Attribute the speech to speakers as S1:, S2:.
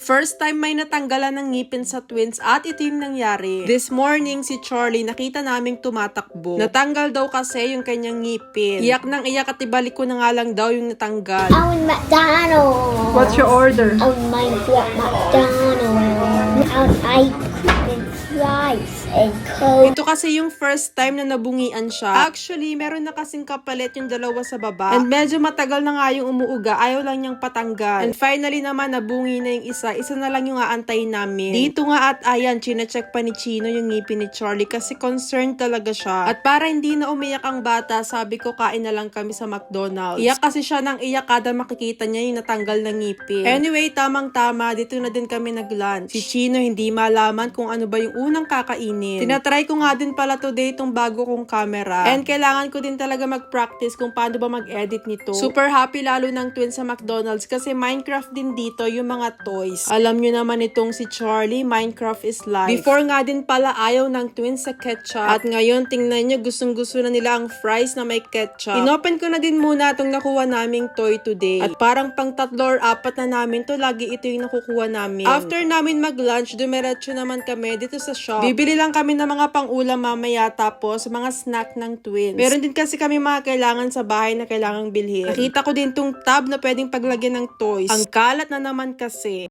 S1: First time may natanggalan ng ngipin sa twins at ito yung nangyari. This morning, si Charlie nakita naming tumatakbo. Natanggal daw kasi yung kanyang ngipin. Iyak nang iyak at ibalik ko na nga lang daw yung natanggal.
S2: I want McDonald's.
S1: What's your order?
S2: I want McDonald's. I want ice and fries and Coke.
S1: Ito kasi yung first time na nabungian siya. Actually, meron na kasing kapalit yung dalawa sa baba. And medyo matagal na nga yung umuuga. Ayaw lang niyang patanggal. And finally naman, nabungi na yung isa. Isa na lang yung aantayin namin. Dito nga at ayan, chinecheck pa ni Chino yung ngipin ni Charlie kasi concerned talaga siya. At para hindi na umiyak ang bata, sabi ko kain na lang kami sa McDonald's. Iyak kasi siya ng iyak kada makikita niya yung natanggal na ngipin. Anyway, tamang-tama, dito na din kami nag-lunch. Si Chino hindi malaman kung ano ba yung unang kakainin. Tinatry ko nga din pala today itong bago kong camera. And kailangan ko din talaga mag-practice kung paano ba mag-edit nito. Super happy lalo ng twins sa McDonald's kasi Minecraft din dito yung mga toys. Alam nyo naman itong si Charlie, Minecraft is life. Before nga din pala ayaw ng twins sa ketchup. At ngayon tingnan nyo gustong-gusto na nila ang fries na may ketchup. Inopen ko na din muna itong nakuha naming toy today. At parang pang 3 or 4 na namin to, lagi ito yung nakukuha namin. After namin mag-lunch, dumiretso naman kami dito sa shop. Bibili lang kami ng mga pang-ulam mamaya tapos mga snack ng twins. Meron din kasi kami mga kailangan sa bahay na kailangang bilhin. Nakita ko din tong tab na pwedeng paglagyan ng toys. Ang kalat na naman kasi.